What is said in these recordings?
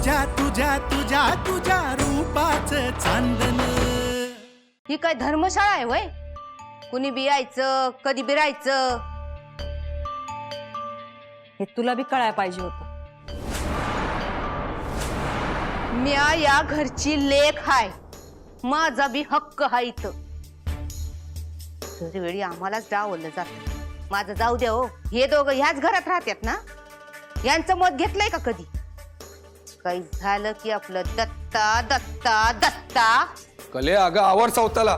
तुझ्या तुझ्या तुझ्या तुझ्या रूपाचं चांदन। ही काय धर्मशाळा आहे वय? कुणी बियायचं कधी बिरायचं हे तुला बी कळायला पाहिजे होतं। म्या या घरची लेक हाय, माझा बी हक्क हाय इथं। दरवेळी आम्हालाच डावलं जात। माझं जाऊ द्या हो, हे दोघं ह्याच घरात राहतात ना, यांचं मत घेतलंय का कधी? काही झालं की आपलं दत्ता दत्ता दत्ता। कले अगं आवर सावताला।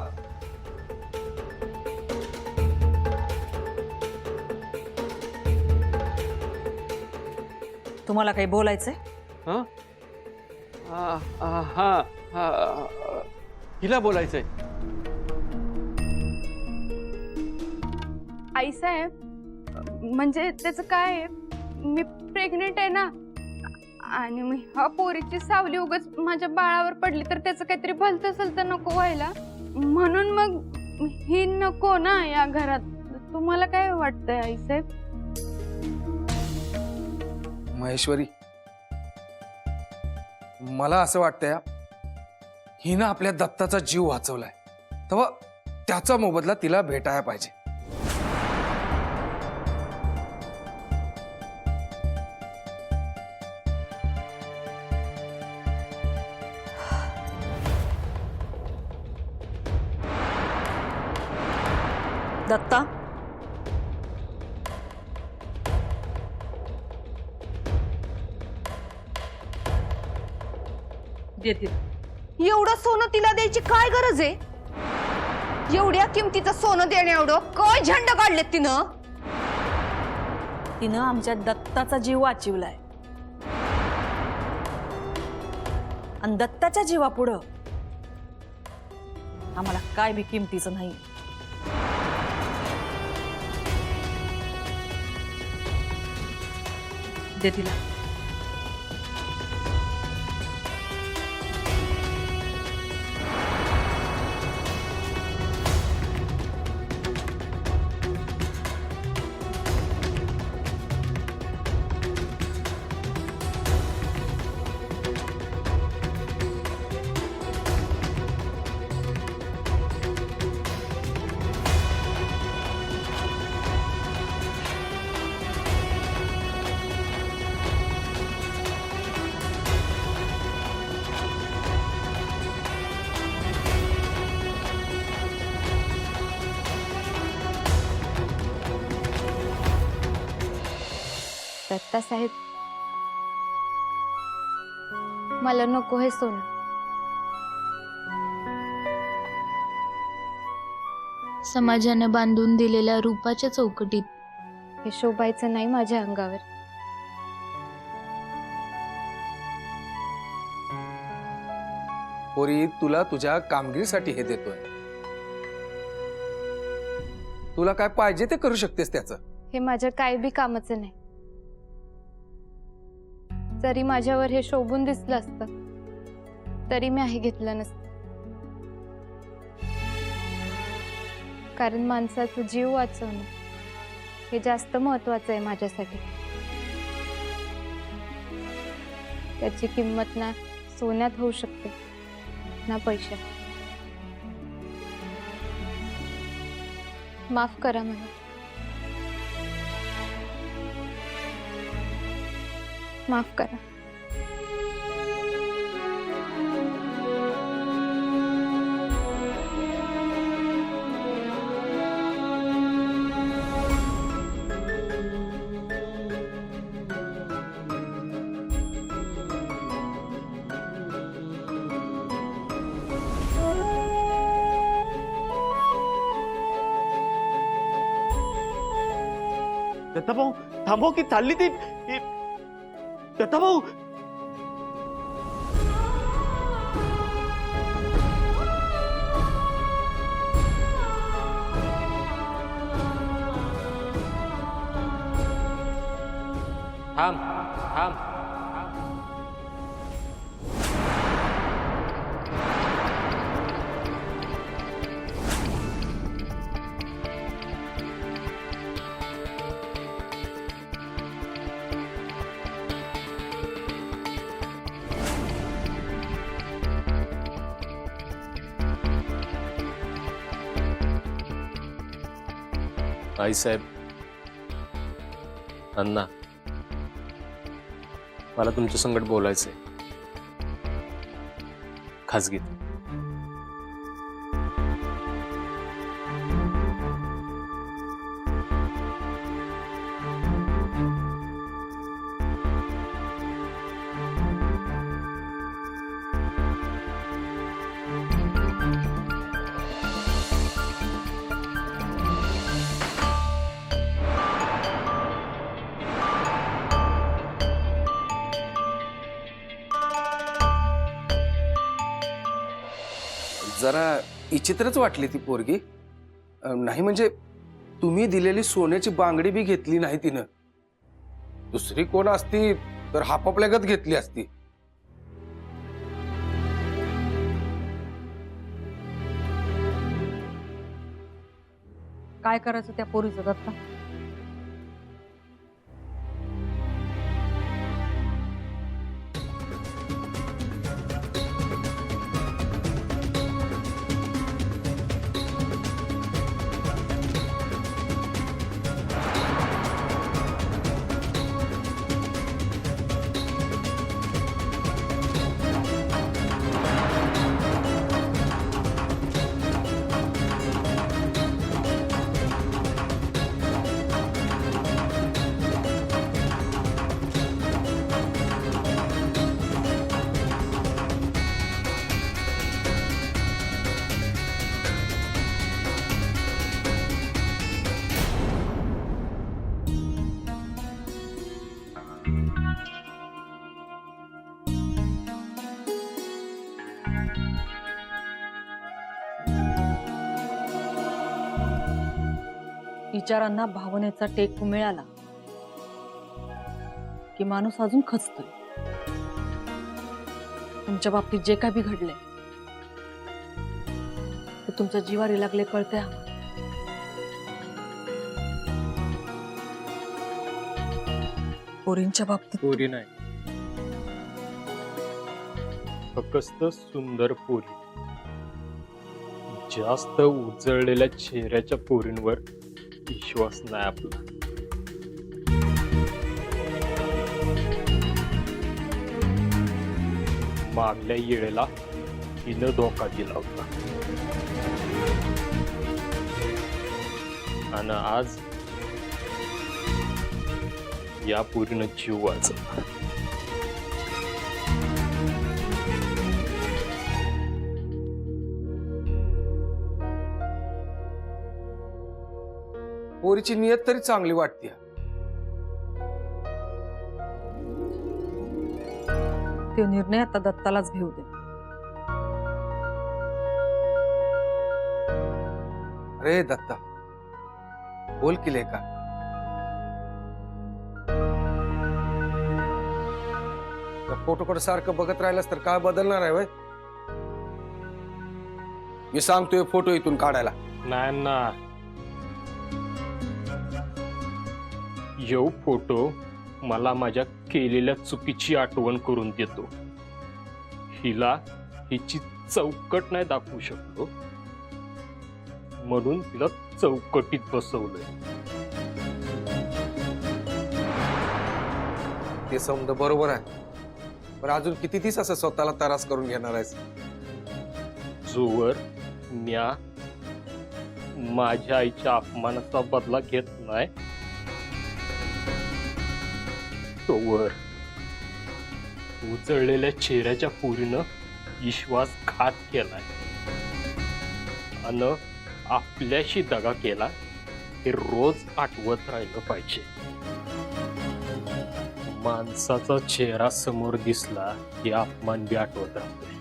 तुम्हाला काही बोलायचंय? हाँ हाँ हाँ हिला बोलायचंय। आई साहेब, म्हणजे त्याचं काय आहे, मी प्रेग्नेंट आहे ना, आणि मग ह्या पोरीची सावली उगाच माझ्या बाळावर पडली तर त्याचं काहीतरी भलतं सलतं नको व्हायला, म्हणून मग ही नको ना या घरात। तुम्हाला काय वाटतंय आई साहेब? महेश्वरी, मला असं वाटतंय हिनं आपल्या दत्ताचा जीव वाचवलाय, तेव्हा त्याचा मोबदला तिला भेटायला पाहिजे। दत्ता, एवढं सोनं तिला द्यायची काय गरज आहे? एवढ्या किमतीचं सोनं देण्याएवढं काय झंड काढलेत तिनं? तिनं आमच्या दत्ताचा जीव वाचवलाय, आणि दत्ताच्या जीवापुढं आम्हाला काय बी किमतीचं नाही। दे तिला। दत्ता साहेब, मला नको हे सोनं। समाजाने बांधून दिलेल्या रूपाच्या चौकटीत हे शोभायचं नाही माझ्या अंगावर। पोरी, तुला तुझ्या कामगिरीसाठी हे देतोय, तुला काय पाहिजे ते करू शकतेस त्याचं। हे माझ्या काय बी कामाचं नाही। जरी माझ्यावर हे शोभून दिसलं असतं तरी मी हे घेतलं नसतं, कारण माणसाचा जीव वाचवणं हे जास्त महत्वाचं आहे माझ्यासाठी। त्याची किंमत ना सोन्यात होऊ शकते ना पैशात। माफ करा मला, माफ करा। दत्ता भाऊ थांबव की चालली ती। दत्ता भाऊ, थांब थांब। आईसाहेब, अण्णा, मला तुमच्या संगत बोलायचंय खाजगीत. जरा विचित्रच वाटली ती पोरगी. नाही म्हणजे तुम्ही दिलेली सोन्याची बांगडी बी घेतली नाही तिनं. दुसरी कोण असती तर हापापल्यागत घेतली असती. काय करायचं त्या पोरीचं दत्ता? विचारांना भावनेचा टेक मिळाला की माणूस अजून खचतोय. तुमच्या बाबतीत जे काही घडलंय ते तुमच्या जिवारी लागले कळते. पोरींच्या बाबतीत पोरी नाही, फक्त सुंदर पोरी. जास्त उजळलेल्या चेहऱ्याच्या पोरींवर विश्वास नाही आपला. मागल्या येळेला हिनं धोका दिला होता आणि आज या पोरीनं जीव वाचवला. पोरीची नियत तरी चांगली वाटते. तो निर्णय आता दत्तालाच घेऊ दे. अरे दत्ता, बोल की लेका. फोटोकडे सारखं बघत राहिलास तर काय बदलणार आहे वय? मी सांगतोय फोटो इथून काढायला. नाही ना, यो फोटो मला माझ्या केलेल्या चुकीची आठवण करून देतो. हिला हिची चौकट नाही दाखवू शकलो म्हणून तिला चौकटीत बसवलंय. ते समज बरोबर आहे, पण अजून किती दिवस असं स्वतःला त्रास करून घेणार आहेस? जोवर म्या माझ्या आईच्या अपमानाचा बदला घेत नाही तोवर उजळलेल्या चेहऱ्याच्या पोरीनं विश्वासघात केलाय आणि आपल्याशी दगा केला हे रोज आठवत राहिलं पाहिजे. माणसाचा चेहरा समोर दिसला की अपमान बी आठवत राहतोय.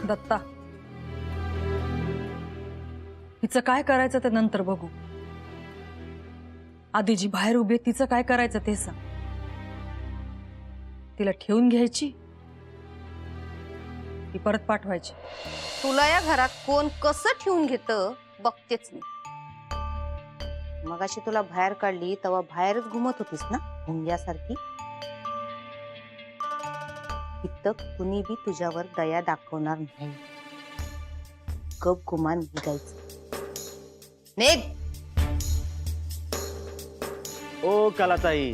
दत्ता, हिचं काय करायचं ते नंतर बघू. आधी जी बाहेर उभी आहे तिचं काय करायचं ते सांग. तिला ठेवून घ्यायची ती परत पाठवायची? तुला या घरात कोण कसं ठेवून घेतं बघतेच मी. मगाशी तुला बाहेर काढली तेव्हा बाहेरच घुमत होतीस ना भुंग्यासारखी. इथं इथं कुणी बी तुझ्यावर दया दाखवणार नाही. गप गुमान निघायचं. निघ. ओ कलाताई,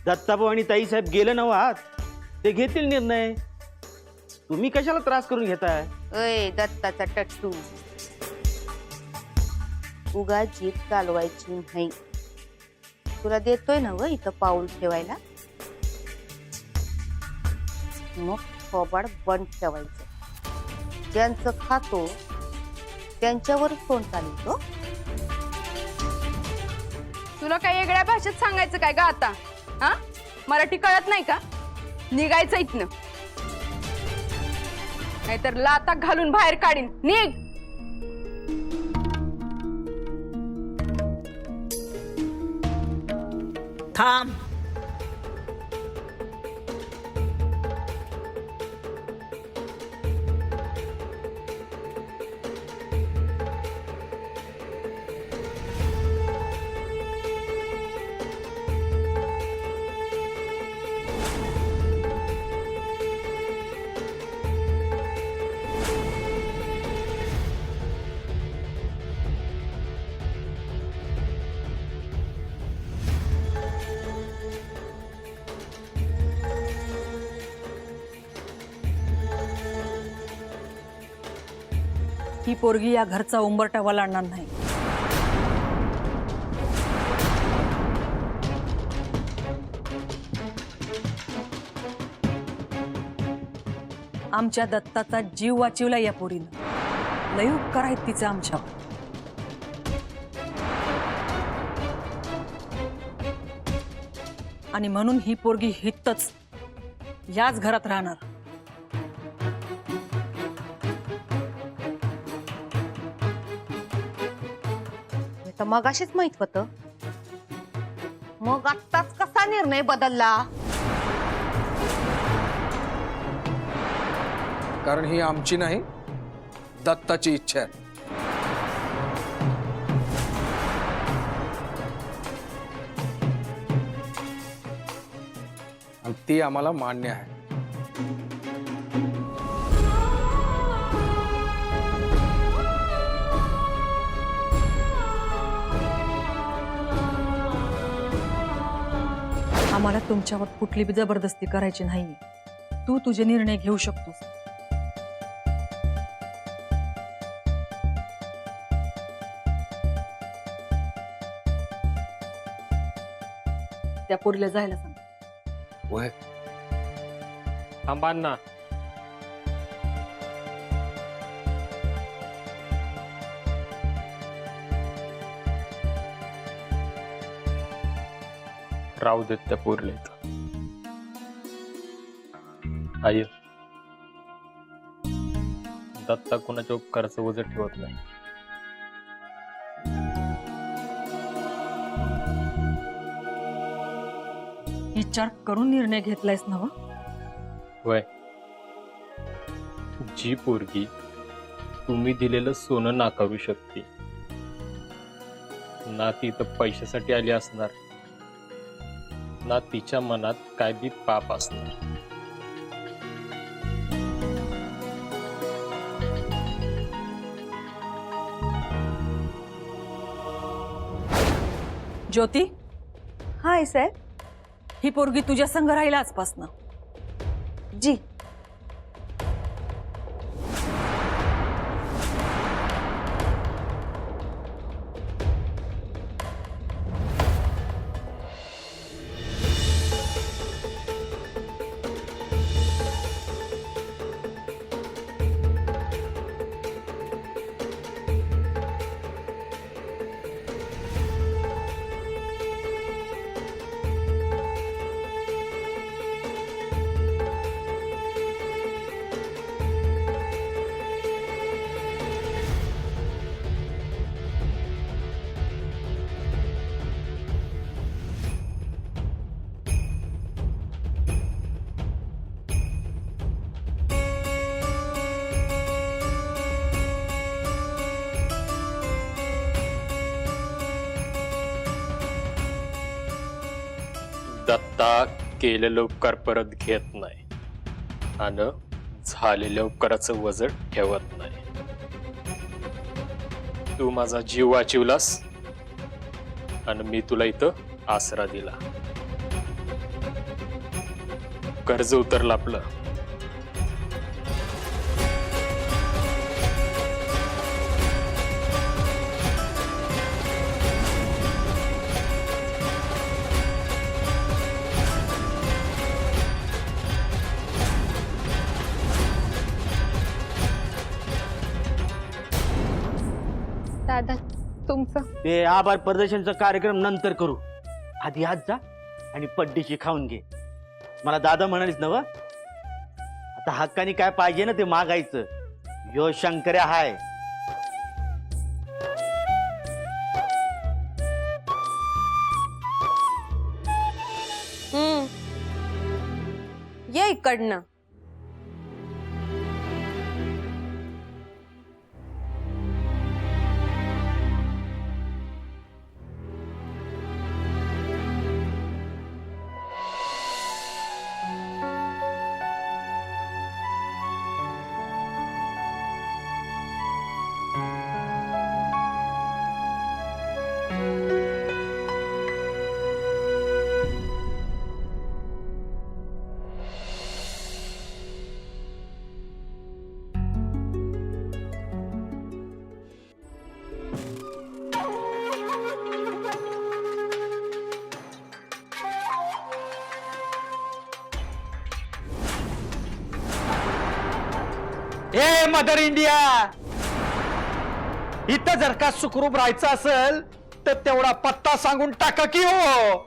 दत्ताभाऊ आणि ताईसाहेब गेले ना आहात, ते घेतील निर्णय. तुम्ही कशाला त्रास करून घेताय? अय दत्ताचा टट्टू, उगा जीभ चालवायची नाही. तुला देतोय ना व इथं पाऊल ठेवायला, मग थोबाड बंद ठेवायचं. ज्यांचं खातो त्यांच्यावर तोंड चालतो. तुला काही वेगळ्या भाषेत सांगायचं काय का आता? हा, मराठी कळत नाही का? निघायचं इथनं, नाहीतर लाता घालून बाहेर काढीन. निघ. थांब. ही पोरगी या घरचा उंबरठा वलांडणार नाही. आमच्या दत्ताचा जीव वाचवला या पोरीनं. लय उपकार आहेत तिचे आमच्यावर. आणि म्हणून ही पोरगी हितच याच घरात राहणार. तर मग अशीच माहित होतं, मग आत्ताच कसा निर्णय बदलला? कारण ही आमची नाही, दत्ताची इच्छा आहे. आणि ती आम्हाला मान्य आहे. आम्हाला तुमच्यावर कुठली बी जबरदस्ती करायची नाही. तू तुझे निर्णय घेऊ शकतोस. त्या पोरीला जायला सांग. वय थांबा ना. राहू देत त्या पोरीला इथं. आई, दत्ता कोणाच्या उपकाराचं वजन ठेवत नाही. विचार करून निर्णय घेतलायस ना? वय जी पोरगी तुम्ही दिलेलं सोनं नाकारू शकते ना, ती तर पैशासाठी आली असणार ना, तिच्या मनात काय बी पाप असणार. ज्योती, हाय साहेब. ही पोरगी तुझ्या संग राहिला आजपासनं. जी. दत्ता केलेलं उपकार परत घेत नाही. आणि झालेल्या उपकाराचं वजन ठेवत नाही. तू माझा जीव वाचवलास आणि मी तुला इथं आसरा दिला. कर्ज उतरलं आपलं. दादा तुमचं ते आभार प्रदर्शनचा कार्यक्रम नंतर करू. आधी आज जा आणि पड्डीची खाऊन घे. मला दादा म्हणालीस ना व, आता हक्कानी काय पाहिजे ना ते मागायचं. यो शंकर्या हाय. ये इकडनं. ए मदर इंडिया, इथं जर का सुखरूप राहायचं असेल तर तेवढा पत्ता सांगून टाका की हो.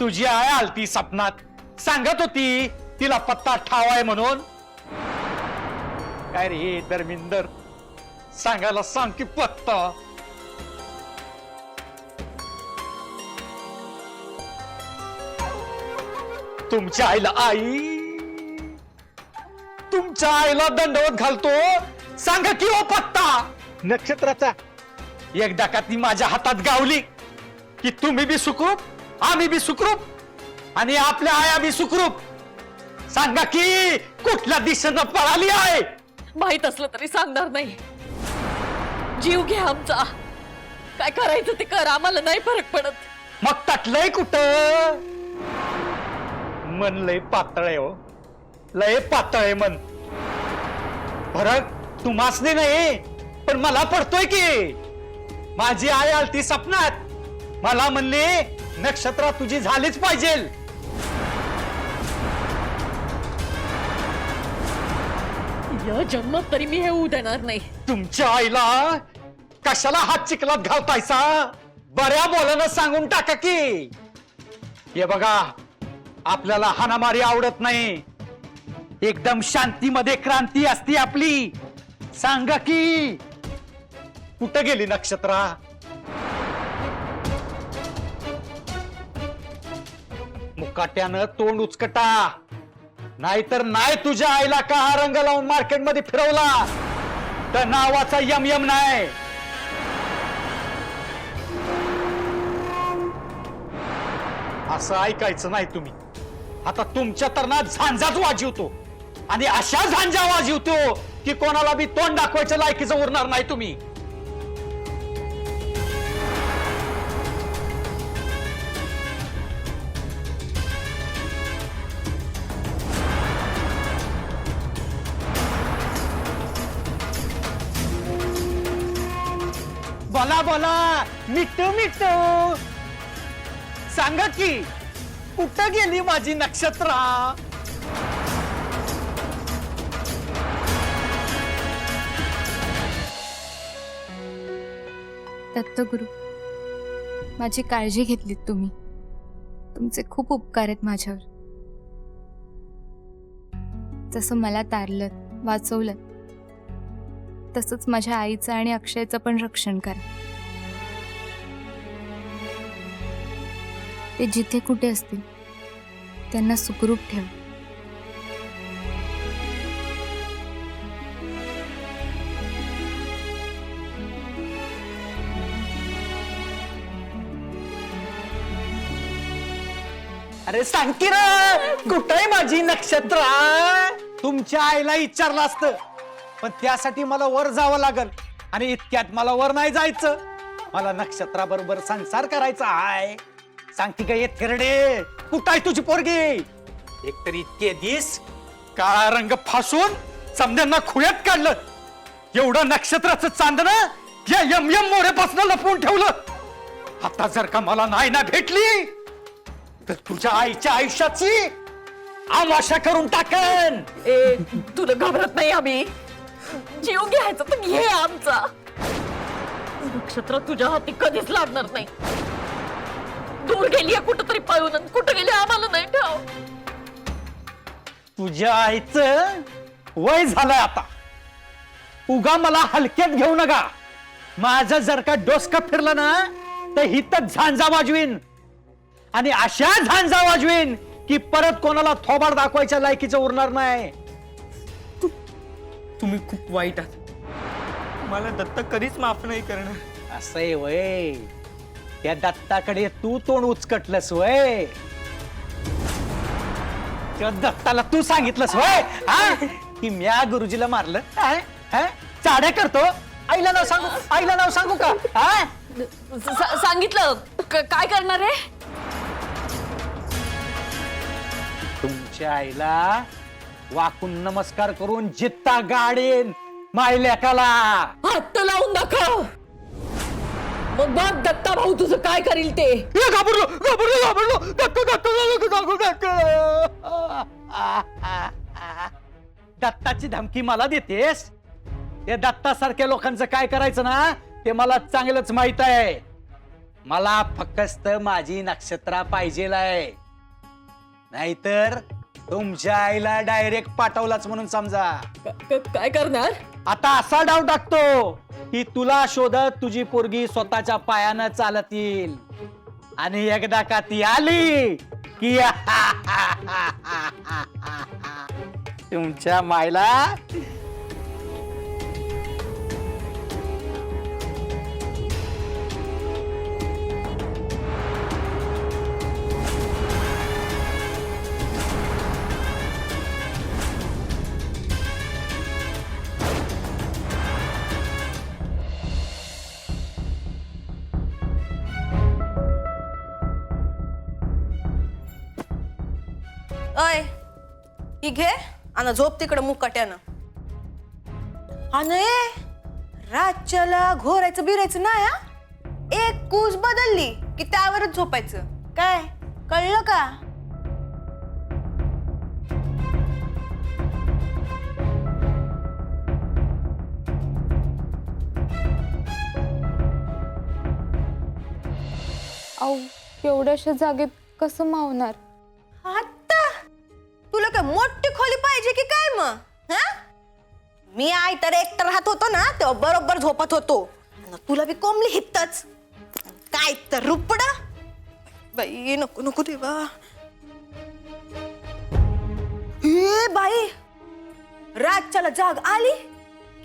तुझी आई आलती सपनात, सांगत होती तिला पत्ता ठावाय म्हणून. काय रे धर्मिंदर, सांगायला सांग की पत्ता. तुमच्या आईला, तुमच्या आईला दंडवत घालतो, सांगा की ओ पत्ता नक्षत्राचा. एकदा का ती माझ्या हातात गावली की तुम्ही बी सुखरूप, आम्ही बी सुखरूप आणि आपल्या आया बी सुखरूप. सांगा की कुठल्या दिशेनं पळाली आहे. माहित असलं तरी सांगणार नाही. जीव घे आमचा, काय करायचं ते कर, आम्हाला नाही फरक पडत. मग तटलंय कुठं. मन लय पातळ आहे हो, लय पातळ आहे मन. फरक तुम्हासने नाही पण मला पडतोय की. माझी आई आलती सपनात, मला म्हणली नक्षत्रा तुझी झालीच पाहिजे. या जन्मात तरी मी हे होऊ देणार नाही. तुमच्या आईला कशाला हात चिखलात घालतायसा. बऱ्या बोलानं सांगून टाका की. हे बघा, आपल्याला हाणामारी आवडत नाही. एकदम शांतीमध्ये क्रांती असती आपली. सांगा की कुठं गेली नक्षत्रा. मुकाट्यानं तोंड उचकटा, नाहीतर नाही तुझ्या आईला का हा रंग लावून मार्केटमध्ये फिरवला तर नावाचा यम यम नाही. असं ऐकायचं नाही तुम्ही. आता तुमच्या तरणात झांजाच वाजवतो आणि अशा झांजा वाजवतो की कोणाला बी तोंड दाखवायच्या लायकीचं उरणार नाही तुम्ही. बोला बोला, मिठू मिठू, सांगा की कुठं गेली माझी नक्षत्रा. दत्तगुरु, माझी काळजी घेतलीत तुम्ही. तुमचे खूप उपकार आहेत माझ्यावर. जसं मला तारलं, वाचवलं, तसंच माझ्या आईचं आणि अक्षयचं पण रक्षण करा. ते जिथे कुठे असतील त्यांना सुखरूप ठेवा. अरे सांग की रे, कुठे माझी नक्षत्र? तुमच्या आईला विचारलं असतं, पण त्यासाठी मला वर जावं लागल आणि इतक्यात मला वर नाही जायचं. मला नक्षत्राबरोबर संसार करायचा आहे. सांगती का ये थिरडे, कुठं आहे तुझी पोरगी? एकतरी इतके दिस काळा रंग फासून समध्यांना खुळ्यात काढलं. एवढं नक्षत्राचं चांदणं या यम यम मोऱ्यापासून लपवून ठेवलं. आता जर का मला नाही ना भेटली तर तुझ्या आईच्या आयुष्याची आमाशा करून टाकन. तुला घाबरत नाही आम्ही? जीव घ्यायचा तर घे आमचा. नक्षत्र तुझ्या हाती कधीच लागणार नाही. दूर गेली कुठं तरी पळून, कुठं गेली आम्हाला नाही ठाव. तुझ्या आईचं वय झालंय आता. उगा मला हलक्यात घेऊ नका. माझं जर का डोसकं फिरलं ना तर हिथं झांजा वाजवीन आणि अशा झांजा वाजवीन की परत कोणाला थोबाड दाखवायच्या लायकीचं उरणार नाही. तुम्ही खूप वाईट आहात. मला दत्त कधीच माफ नाही करणार. असं आहे वय. त्या दत्ताकडे तू तोंड उचकटलंस वय. त्या दत्ताला तू सांगितलंस वय की म्या गुरुजीला मारलं. चाड्या करतो. आईला नाव सांगू, आईला नाव सांगू का? सांगितलं काय करणार आहे? तुमच्या आईला वाकून नमस्कार करून जित्ता गाडेन मायलेकाला. हात लावून दाखव, मग बघ दत्ता भाऊ तुझं काय करील ते. घाबरलो घाबरलो घाबरलो. दत्ताची धमकी मला देतेस? या दत्तासारख्या लोकांचं काय करायचं ना ते मला चांगलंच माहित आहे. मला फक्त माझी नक्षत्रा पाहिजेलाय, नाहीतर तुमच्या आईला डायरेक्ट पाठवलाच म्हणून समजा. काय करणार? आता असा डाव टाकतो की तुला शोधत तुझी पोरगी स्वतःच्या पायानं चालत येईल आणि एकदा का ती आली की तुमच्या मायला अय ही घे आणि झोप तिकडं मुकाट्यानं. आणि रातच्याला घोरायचं बिरायचं नाही हा. एक कूस बदलली की त्यावरच झोपायचं. काय कळलं का? अहो एवढ्याशा जागेत कसं मावणार? आता तुला काय मोठी खोली पाहिजे की काय मग? हा, मी आई तर एकटं राहत होतो ना तेव्हा बरोबर झोपत होतो. आणि तुला बी कोंबली हितच. काय तर रुपड बाई. नको नको देवा. ए बाई, रातच्याला जाग आली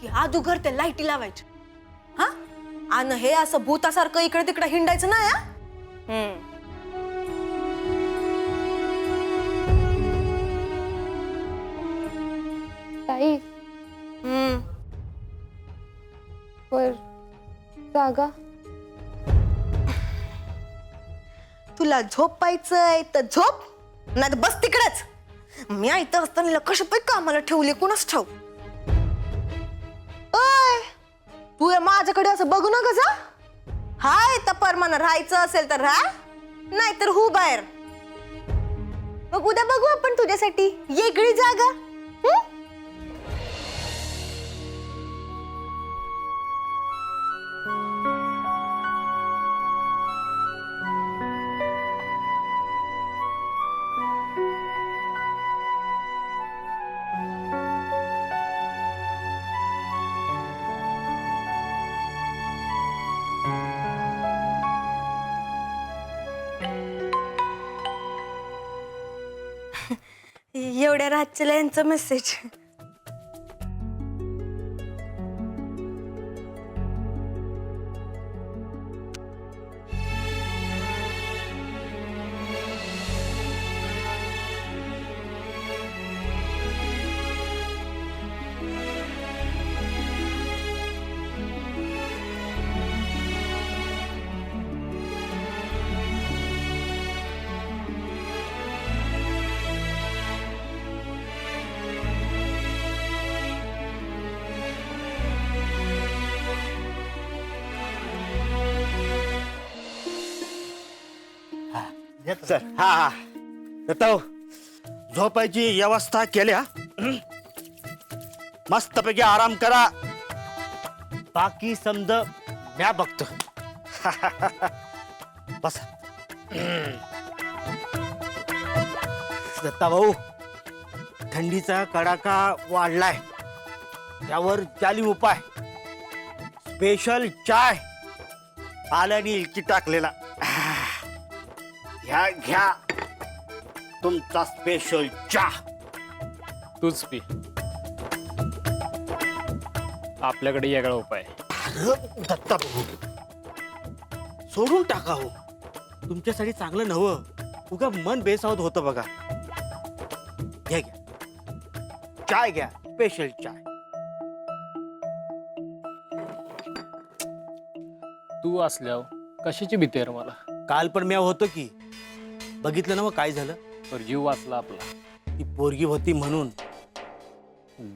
की अदुगर त्या लाईटी लावायची. हा, आणि हे असं भूतासारखं इकडे तिकडे हिंडायचं ना. ताई पर जागा तुला झोपायचंय तर झोप, नाही बस तिकडेच. मी ऐकत असताना कशा पण कामाला ठेवले कोणाच ठाऊ. ओय, तू माझ्याकडे असं बघू नका जा. हाय तर परमानं राहायचं असेल तर राहा, नाहीतर हो बाहेर. मग उद्या बघू आपण तुझ्यासाठी वेगळी जागा. एवढ्या रातच्याला यांचा मेसेज. सर हा हा दत्ताभाऊ झोपायची व्यवस्था केल्या मस्तपैकी आराम करा बाकी समज म्या बघतो बस दत्ताभाऊ थंडीचा कडाका वाढलाय त्यावर चाली उपाय स्पेशल चाय आल्याने इलकी टाकलेला घ्या घ्या तुमचा स्पेशल चहा तूच पी. आपल्याकडे वेगळा उपाय आहे. अरे दत्ता भाऊ सोडून टाका हो तुमच्यासाठी चांगलं नव्हं उगा मन बेसावत होतं बघा घ्या घ्या चाय घ्या स्पेशल चाय तू असल्यावर कशाची भीती आहे रे मला? काल पण म्या होतो की बघितलं ना मग काय झालं तर जीव वाचला आपला. ती पोरगी होती म्हणून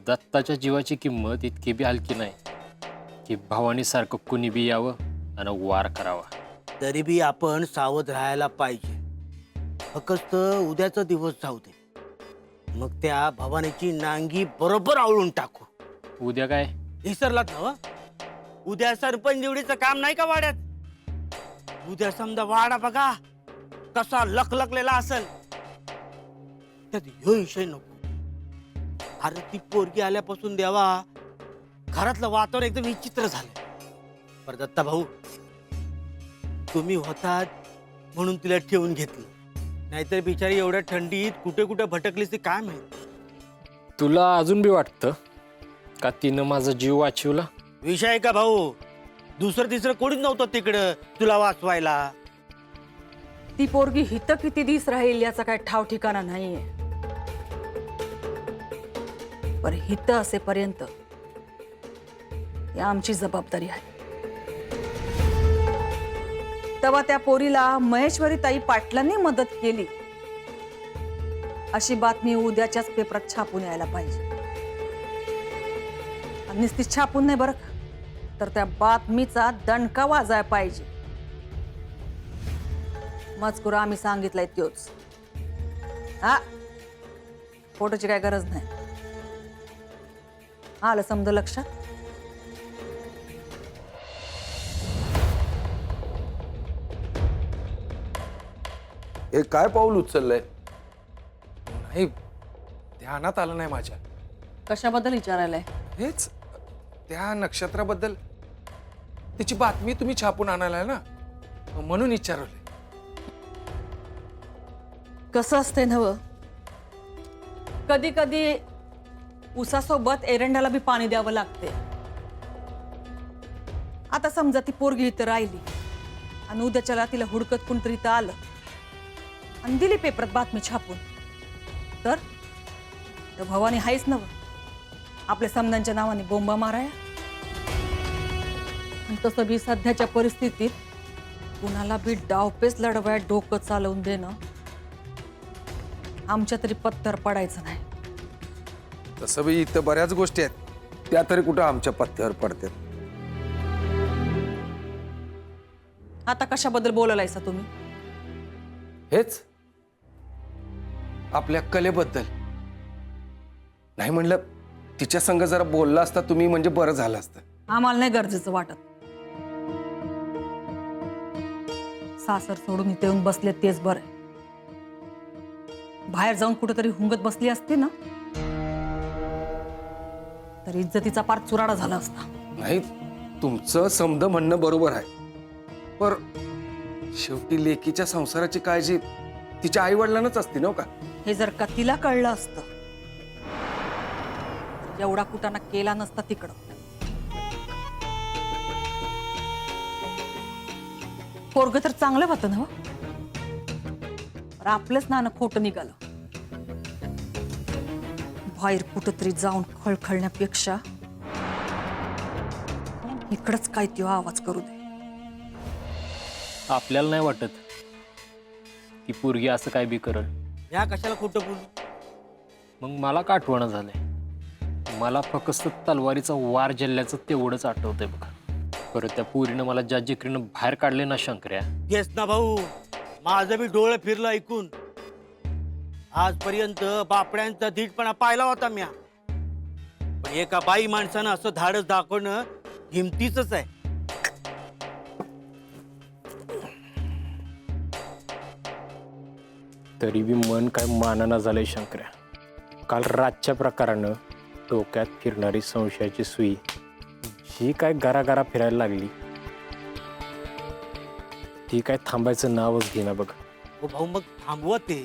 दत्ताच्या जीवाची किंमत इतकी बी हलकी नाही की भावानी सारखं कुणी बी यावं आणि वार करावा. तरी बी आपण सावध राहायला पाहिजे फक्त उद्याचा दिवस जाऊ दे मग त्या भवानीची नांगी बरोबर आवळून टाकू. उद्या काय? विसरलात ना उद्या सरपंच निवडीचं काम नाही का वाड्यात उद्या समजा वाडा बघा कसा लखलखलेला असेल त्यात ह्यो विषय नको. अरे ती पोरगी आल्यापासून देवा घरातलं वातावरण एकदम विचित्र झालं. पर दत्ता भाऊ तुम्ही होतात म्हणून तिला ठेवून घेतलं नाहीतर बिचारी एवढ्या थंडीत कुठे कुठे भटकलीस ते काय माहित. तुला अजून बी वाटतं का तिनं माझा जीव वाचवला? विषय का भाऊ दुसरं तिसरं कोणीच नव्हतं तिकडं तुला वाचवायला. ती पोरगी हित किती दिस राहील याचा काय ठाव ठिकाणा नाहीये पर हित असेपर्यंत ही आमची जबाबदारी आहे. तेव्हा त्या पोरीला महेश्वरी ताई पाटलांनी मदत केली अशी बातमी उद्याच्याच पेपरात छापून यायला पाहिजे. आणि नुसती छापून नाही बरं तर त्या बातमीचा दणका वाजायला पाहिजे. मजकूर आम्ही सांगितलंय त्योच. हा फोटोची काय गरज नाही. आलं समज लक्षात. हे काय पाऊल उचललंय? नाही ध्यानात आलं नाही माझ्या. कशाबद्दल विचारायलाय? हेच त्या नक्षत्राबद्दल त्याची बातमी तुम्ही छापून आणायला ना म्हणून विचारले. कसं असते नव कधी कधी उसासोबत एरंडाला बी पाणी द्यावं लागते. आता समजा ती पोरगी इथं राहिली आणि उद्याच्याला तिला हुडकत कोणतरी इथं आलं आणि दिली पेपरात बातमी छापून तर भवानी हायच नव आपल्या समजांच्या नावाने बोंबा माराया. आणि तसं बी सध्याच्या परिस्थितीत कुणाला बी डावपेच लढवाय डोकं चालवून देणं आमच्या तरी पत्त्यावर पडायचं नाही. तसं बी इथं बऱ्याच गोष्टी आहेत त्या तरी कुठं आमच्या पत्त्यावर पडतात. आता कशाबद्दल बोलायलायसा तुम्ही? हेच आपल्या कलेबद्दल. नाही म्हणलं तिच्या संग जरा बोलला असता तुम्ही म्हणजे बरं झालं असतं. आम्हाला नाही गरजेचं वाटत. सासर सोडून इथे येऊन बसले तेच बरं. बाहेर जाऊन कुठेतरी हुंगत बसली असती ना तर इज्जतीचा पार चुराडा झाला असता. नाही तुमचं समद म्हणणं बरोबर आहे पर शेवटी लेकीच्या संसाराची काळजी तिच्या आई वडिलांनाच असते ना का. हे जर का तिला कळलं असतं एवढा कुटाणा केला नसता तिकडं. पोरग तर चांगलं होतं ना आपलंच नाणं खोटं निघालं. बाहेर कुठंतरी जाऊन खळखळण्यापेक्षा इकडंच काय तो आवाज करू दे. आपल्याला नाही वाटत की पोरगी असं काय बी करल. या कशाला खोटं बोलू. मग मला का आठवण झालंय. मला फक्त तलवारीचा वार जल्ल्याचं तेवढंच आठवतंय बघा. परत त्या पोरीनं मला ज्या जिकरीनं बाहेर काढले ना शंकर्या. येस ना भाऊ माझं बी डोळं फिरलं ऐकून. आजपर्यंत बापड्यांचा धीटपणा पाहिला होता म्या, पण एका बाई माणसानं असं धाडस दाखवणं हिमतीच आहे. तरी बी मन काय मानाना झालंय शंकर्या. काल रातच्या प्रकारानं डोक्यात फिरणारी संशयाची सुई जी काय गरागरा फिरायला लागली ती काय थांबायचं नावच घेना बघ. हो भाऊ, मग थांबवत ते.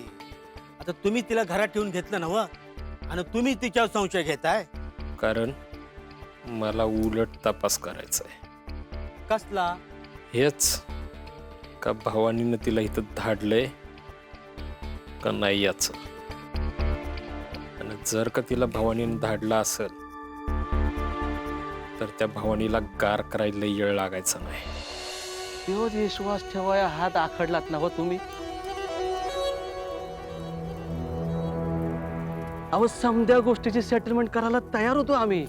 आता तुम्ही तिला घरात ठेवून घेतलं नव, आणि तुम्ही तिच्यावर संशय घेताय. कारण मला उलट तपास करायचा आहे. कसला? हेच का भवानीनं तिला इथं धाडलंय का नाही याच. आणि जर का तिला भवानीनं धाडला असेल तर त्या भवानीला गार करायला येळ लागायचा नाही. तोच विश्वास ठेवाया हात आखडलात ना हो तुम्ही. अहो, समध्या गोष्टीची सेटलमेंट करायला तयार होतो आम्ही,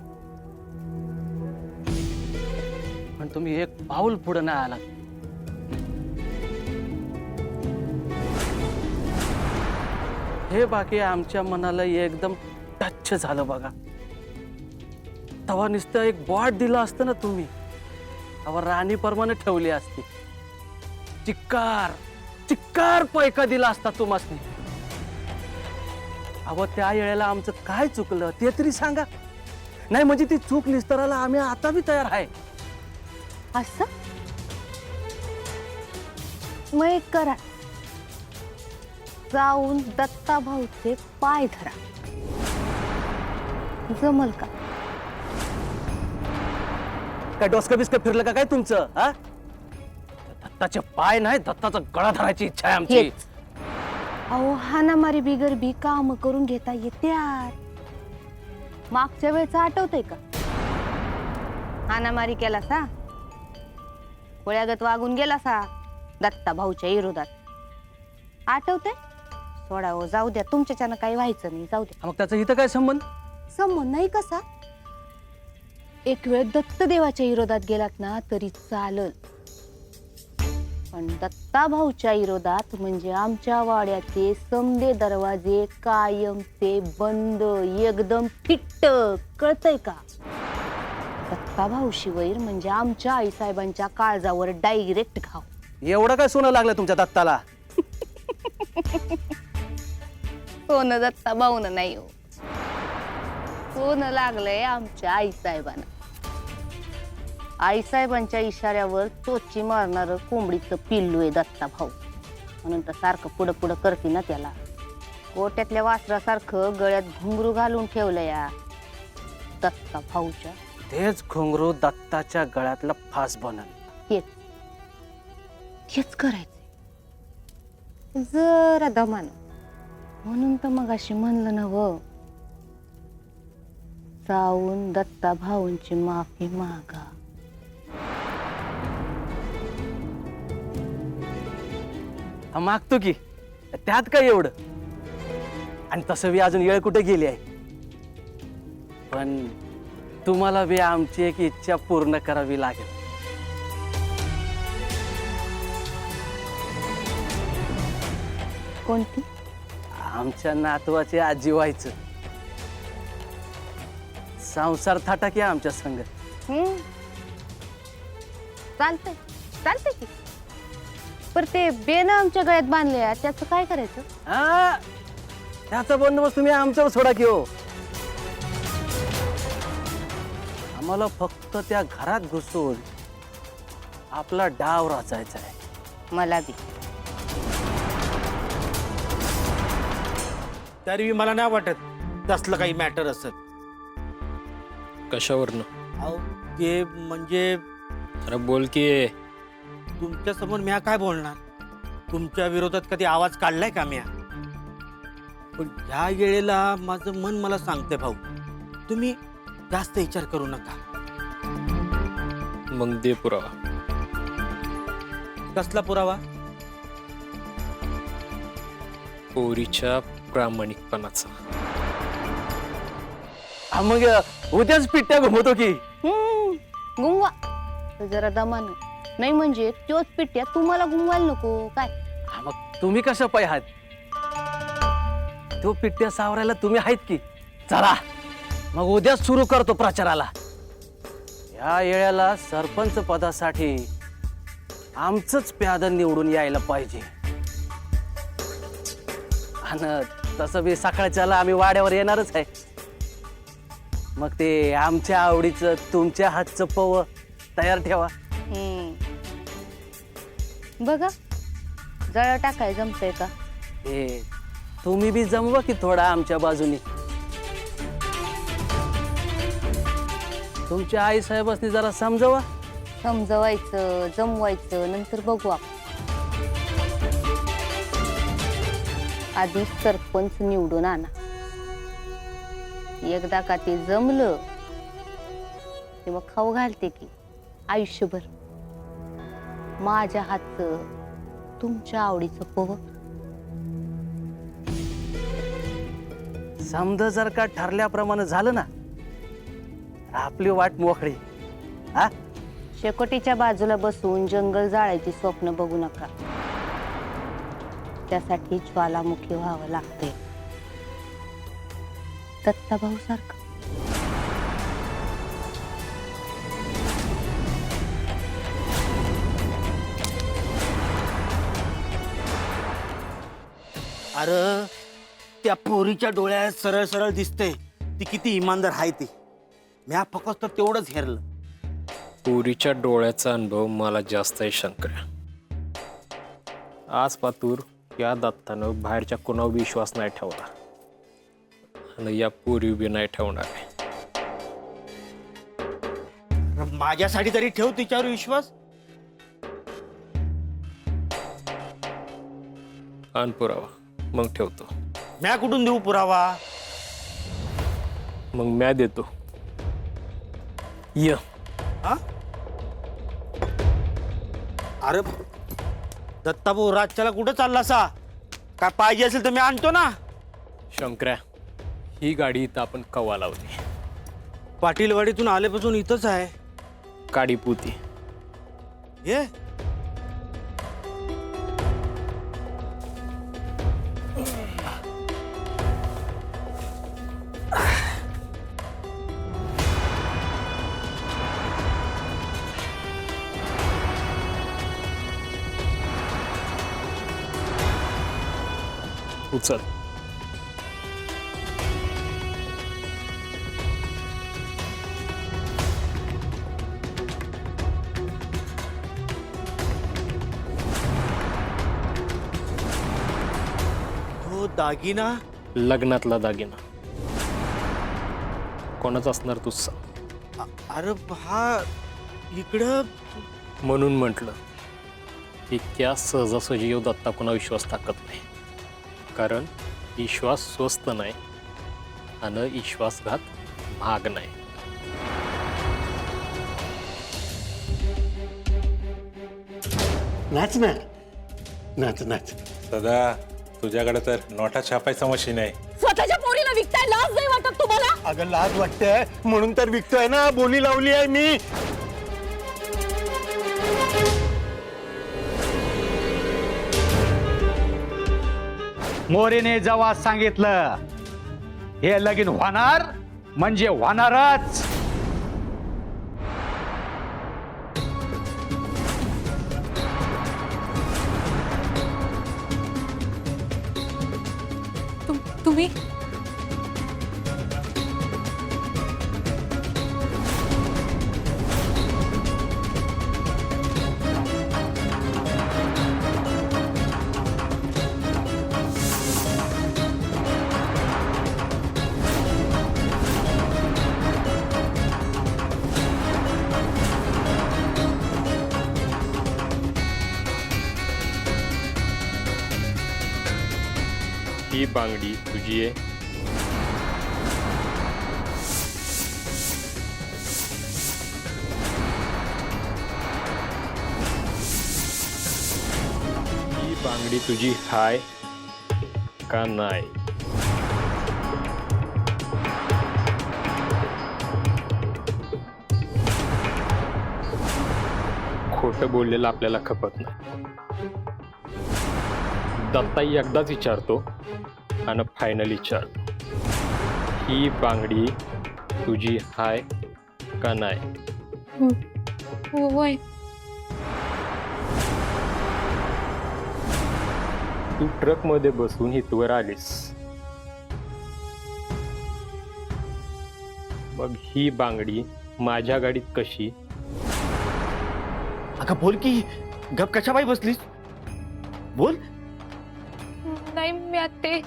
पण तुम्ही एक पाऊल पुढे नाही आलात. हे बाकी आमच्या मनाला एकदम टच झालं बघा. तेव्हा नुसतं एक बॉट दिलं असतं ना तुम्ही, तेव्हा राणी परमाने ठेवली असती. चिक्कार चिक्कार पैका दिला असता तुम्हासनी. अहो, त्या वेळेला आमचं काय चुकलं ते तरी सांगा. नाही म्हणजे ती चूक निस्तरायला आम्ही आता बी तयार आहे. असं मग एक करा, जाऊन दत्ता भाऊचे पाय धरा. जमल का? काय डोसकं बिस्कं फिरलं का काय तुमचं? हा, दत्ताचे पाय नाही, दत्ताचा गळा धरायची इच्छा आहे आमची. हेच. अहो, हानामारी बिगर बी काम करून घेता येत्यात. मागच्या वेळेचं आठवतंय का? हानामारी केला सा, गोळ्यागत वागून गेला सा दत्ता भाऊच्या विरोधात. आठवतंय? सोडा हो, जाऊ द्या. तुमच्याच्यानं काही व्हायचं नाही, जाऊ द्या. मग त्याचा इथं काय संबंध? संबंध नाही कसा. एक वेळ दत्तदेवाच्या विरोधात गेलात ना तरी चालल, पण दत्ता भाऊच्या विरोधात म्हणजे आमच्या वाड्याचे समदे दरवाजे कायमचे बंद, एकदम फिट्ट. कळतंय का? दत्ता भाऊ शिवैर म्हणजे आमच्या आईसाहेबांच्या काळजावर डायरेक्ट घाव. एवढं काय सोनं लागलं तुमच्या दत्ताला? सोनं दत्ता भाऊन नाही हो, सोनं लागलंय आमच्या आईसाहेबांना. आईसाहेबांच्या इशाऱ्यावर चोची मारणार कोंबडीचं पिल्लू आहे दत्ता भाऊ, म्हणून तर सारखं पुढं पुढं करते ना त्याला. गोट्यातल्या वासरासारखं गळ्यात घुंगरू घालून ठेवलं या दत्ता भाऊच्या. तेच घुंगरू दत्ताच्या गळ्यातला फास बनल. हेच हेच करायचंय जरा दमानं. म्हणून तर मग अशी म्हणलं ना व, जाऊन दत्ता भाऊंची माफी मागा. हा, मागतो की, त्यात काय एवढं. आणि तसं बी अजून वेळ कुठे गेली आहे. पण तुम्हाला बी आमची एक इच्छा पूर्ण करावी लागेल. कोणती? आमच्या नातवाचे आजी व्हायचं. संसार थाटा की आमच्या संग. चालतंय चालतंय की, पर ते बेन आमच्या गळ्यात बांधले त्याचं काय करायचं? हा, त्याचा बंदोबस्त तुम्ही आमच्यावर सोडा की हो. आम्हाला फक्त त्या घरात घुसून आपला डाव रचायचा आहे. मला बी. तरी मला नाही वाटत तसलं काही मॅटर असत. कशावरनं? अहो, ते म्हणजे अरे बोल की. तुमच्या समोर म्या काय बोलणार? तुमच्या विरोधात कधी आवाज काढलाय का म्या? पण ह्या वेळेला माझं मन मला सांगते भाऊ, तुम्ही जास्त विचार करू नका. मग दे पुरावा. कसला पुरावा? पोरीच्या प्रामाणिकपणाचा. मग उद्याच पिट्ट्या घुमवतो की. गुंगवा तर जरा दमानं. नाही म्हणजे तोच पिट्या तुम्हाला गुंगवायला नको काय? मग तुम्ही कसं पाय आहात? तो पिट्ट्या सावरायला तुम्ही आहेत की. चला मग उद्याच सुरू करतो प्रचाराला. या येळ्याला सरपंच पदासाठी आमचंच प्यादन निवडून यायला पाहिजे. आणि तसं बी सकाळच्याला आम्ही वाड्यावर येणारच आहे. मग ते आमच्या आवडीचं तुमच्या हातचं पव तयार ठेवा. बघा जळ टाकाय जमतंय का? हे तुम्ही बी जमवा की थोडा आमच्या बाजूनी. तुमच्या आई साहेबांनी जरा समजवा. समजवायचं जमवायचं नंतर बघू आपण. आधी सरपंच निवडून आणा. एकदा का ते जमलं ते मग खाऊ घालते की आयुष्यभर माझ्या हातचं तुमच्या आवडीचं पोह. समजा जर का ठरल्याप्रमाणे झालं ना आपली वाट मोकळी. हा शेकोटीच्या बाजूला बसून जंगल जाळायची स्वप्न बघू नका. त्यासाठी ज्वालामुखी व्हावं लागते. दत्ता भाऊ सारखं. अरे त्या पोरीच्या डोळ्यात सरळ सरळ दिसते ती किती इमानदार आहे ती. म्या फक्त तेवढंच हेरलं. पुरीच्या डोळ्याचा अनुभव मला जास्त आहे शंकर्या. आज पातूर या दत्तानं बाहेरच्या कोणावर विश्वास नाही ठेवला आणि या पोरी बी नाही ठेवणार आहे. माझ्यासाठी तरी ठेव तिच्यावर विश्वास. आण पुरावा मग ठेवतो. म्या कुठून देऊ पुरावा? मग म्या देतो. य हा? अरे दत्ताभाऊ रातच्याला कुठं चालला सा? काय पाहिजे असेल तर मी आणतो ना. शंकर्या ही गाडी इथं आपण कवा लावली. पाटीलवाडीतून आल्यापासून इथंच आहे. काडी पुती ये उचल. हो दागिना. लग्नातला दागिना कोणाचा असणार तूच सांग. अरे हा इकडं. म्हणून म्हटलं इतक्या सहजासहजी येऊ दत्ता कोणा विश्वास टाकत नाही. कारण विश्वास स्वस्त नाही आणि विश्वासघात महाग नाही. नाच ना नाच नाच. सदा तुझ्याकडे तर नोटा छापायचं मशीन आहे. स्वतःच्या पोरीला विकताय लाज नाही वाटत तुम्हाला? अगं लाज वाटतंय म्हणून तर विकतोय ना. बोली लावली आहे मी. मोरेने जेव्हा सांगितलं हे लगीन होणार म्हणजे होणारच. तुम्ही ही बांगडी तुझी आहे. ही बांगडी तुझी हाय का नाही? खोटं बोललेलं आपल्याला खपत नाही. दत्ता एकदाच विचारतो आणि फायनल विचारतो, ही बांगडी तुझी हाय का नाही? होय. तू ट्रक मध्ये बसून इथवर आलीस, मग ही बांगडी माझ्या गाडीत कशी? अगं बोल की, गप कशा बाई बसलीस? बोल. नाही म्या ते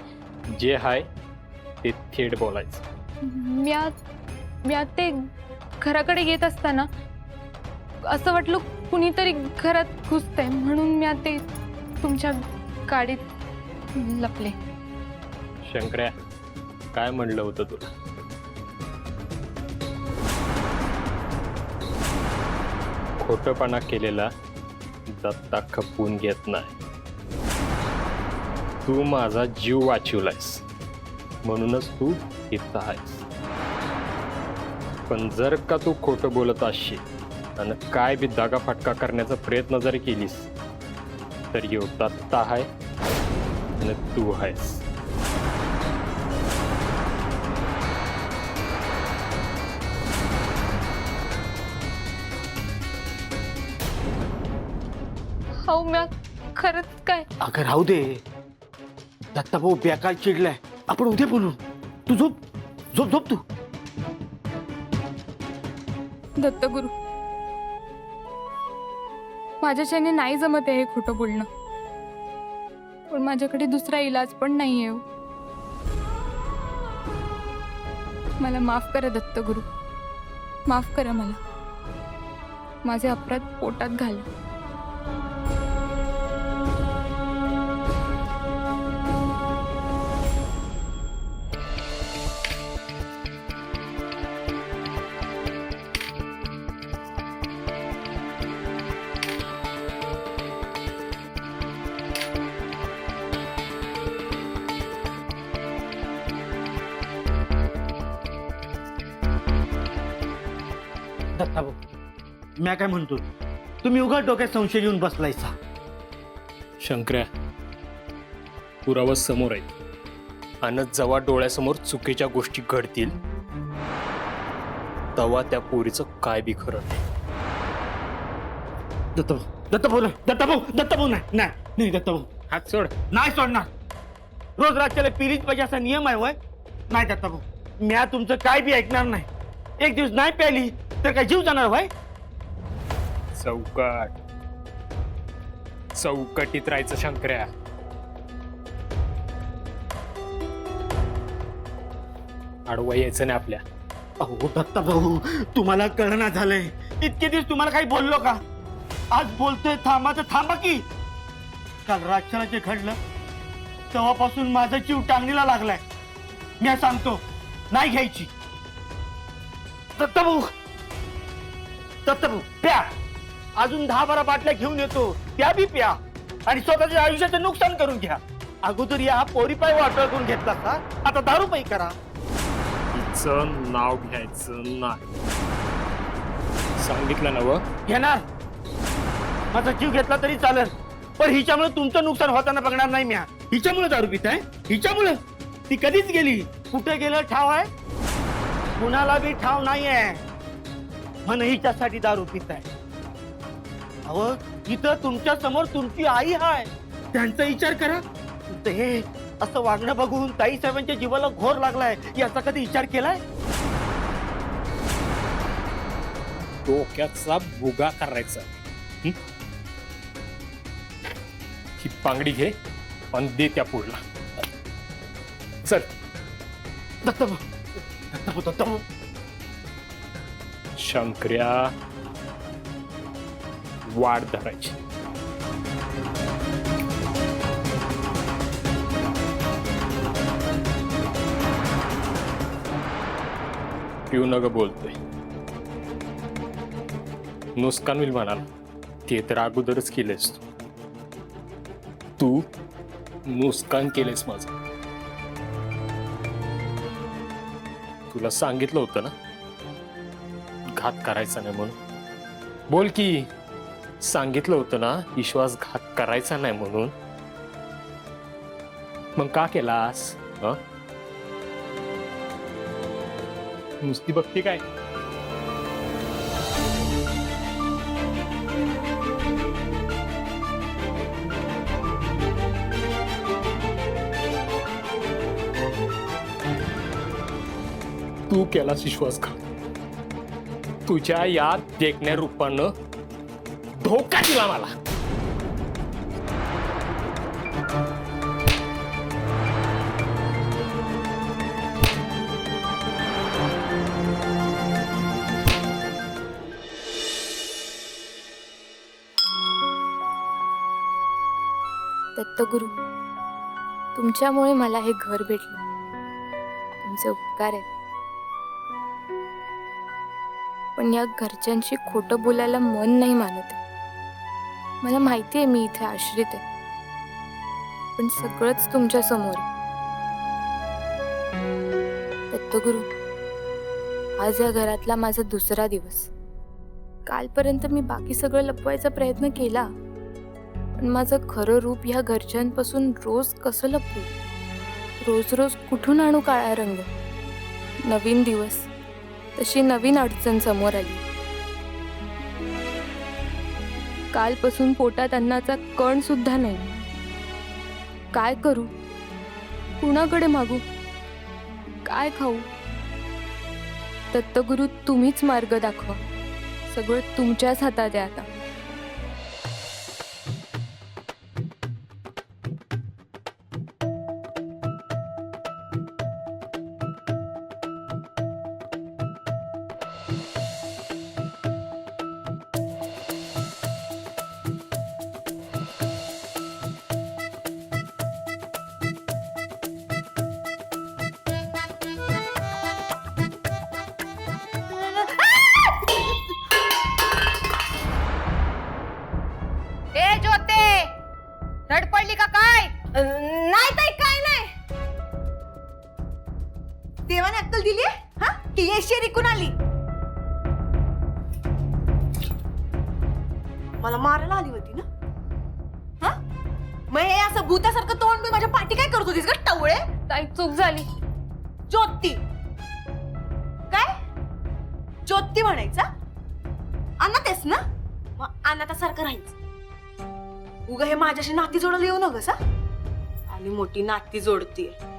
जे हाय ते थेट बोलायचं. म्या ते घराकडे येत असताना असं वाटलं कुणीतरी घरात घुसतंय, म्हणून म्या ते तुमच्या गाडीत लपले. शंकर्या, काय म्हणलं होतं तुला? खोटपणा केलेला दत्ता खपवून घेत नाही. तू माझा जीव वाचवलायस म्हणूनच तू इथं आहेस. पण जर का तू खोटं बोलत असशील आणि काय बी दागा फटका करण्याचा प्रयत्न जर केलीस तर यो दत्ता आहे आणि तू आहेस. हो म्या खरंच काय. अगं राहू दे, दत्ता भाऊ बेकार चिडलाय, आपण उद्या बोलू. तू झोप झोप झोप तू. दत्तगुरु, माझ्याच्याने नाही जमत आहे हे खोटं बोलणं, पण माझ्याकडे दुसरा इलाज पण नाहीये. मला माफ करा दत्तगुरु, माफ करा मला. माझे अपराध पोटात घाला. दत्ता भाऊ, मी काय म्हणतो, तुम्ही उघड डोक्यात संशय येऊन बसलायचा. शंकर्या, पुरावा समोर आहे आणि जेव्हा डोळ्यासमोर चुकीच्या गोष्टी घडतील तेव्हा त्या पोरीचं काय बी खरं नाही. दत्ता भाऊ, दत्ता भाऊ नाही, दत्ता भाऊ, दत्ता भाऊ नाही, नाही नाही दत्ता भाऊ, हात सोड. नाही सोडणार. रोज रात्रीला पिलीच पाहिजे असा नियम आहे वय. नाही दत्ता भाऊ, मी तुमचं काय बी ऐकणार नाही. एक दिवस नाही प्याली तर काय जीव जाणार भाई? चौकटीत राहायचं शंकर्या. आडवा यायचं नाही आपल्या. अहो दत्ता भाऊ, तुम्हाला कळना झालंय. इतके दिवस तुम्हाला काही बोललो का? आज बोलतोय थांबा तर थांबा की. काल राजकारण जे घडलं तेव्हापासून माझा जीव टांगणीला लागलाय. मी सांगतो नाही घ्यायची. दत्ता भाऊ, दत्ता भाऊ प्या. अजून 10-12 बाटल्या घेऊन येतो, त्या बी प्या आणि स्वतःच्या आयुष्याचं नुकसान करून घ्या. अगोदर या पोरी पाय वाटळ करून घेतला का, आता दारू पायी करा. तिचं नाव घ्यायचं नाही, सांगितलं ना व. घेणार. माझा जीव घेतला तरी चालेल, पण हिच्यामुळे तुमचं नुकसान होताना बघणार नाही. मी हिच्यामुळे दारू पिताय, हिच्यामुळे. ती कधीच गेली, कुठे गेलं ठाव आहे? कुणाला बी ठाव नाहीये, म्हणून हिच्यासाठी दारू पिताय. अहो इथं तुमच्या समोर तुमची आई आहे, त्यांचा विचार करा. हे असं वागणं बघून ताई साहेबांच्या जीवाला घोर लागलाय, याचा कधी विचार केलाय? डोक्याचा भुगा करायचा. ही बांगडी घे आणि दे त्या पोरला. चल. दत्ता भाऊ, दत्ता भाऊ, दत्ता भाऊ. शंकर्या, वाट धरायची. पिऊ नग बोलतोय. नुसकान होईल म्हणाल, ते तर अगोदरच केलेस तू. नुसकान केलेस माझं. तुला सांगितलं होतं ना घात करायचा नाही म्हणून. बोल की, सांगितलं होतं ना विश्वासघात करायचा नाही म्हणून. मग का केलास? नुसती बघती काय? तू केलास विश्वासघात. तुझ्या या देखण्या रूपानं धोका दिला मला. दत्तगुरु, तुमच्यामुळे मला हे घर भेटलं. तुमचे उपकार आहेत. पण या घरच्यांशी खोटं बोलायला मन नाही मानत आहे. मला माहिती आहे मी इथे आश्रित आहे, पण सगळंच तुमच्या समोर आहे. दत्तगुरु, आज या घरातला माझा दुसरा दिवस. कालपर्यंत मी बाकी सगळं लपवायचा प्रयत्न केला, पण माझं खरं रूप ह्या घरच्यांपासून रोज कसं लपवू? रोज रोज कुठून आणू काळा रंग? नवीन दिवस, तशी नवीन अडचण समोर आली. कालपासून पोटात अन्नाचा कण सुद्धा नाही. काय करू? कुणाकडे मागू? काय खाऊ? दत्तगुरु, तुम्हीच मार्ग दाखवा. सगळं तुमच्याच हातात आहे आता. ए ज्योते, धड पडली का काय? नाही ताई, काय नाही. देवाने अक्कल दिली हा की येशेरी कुणाली मला मारायला आली होती ना? हा मग हे असं भूतासारखं तोंड मी माझ्या पाठी काय करत होतीस ग टवळे? ताई, चूक झाली. ज्योती काय? ज्योती म्हणायचा? अनाथेस ना? मग अनाथासारखं राहायचं. उगा हे माझ्याशी नाती जोडायला येऊ नकस हा? आली मोठी नाती जोडतीये.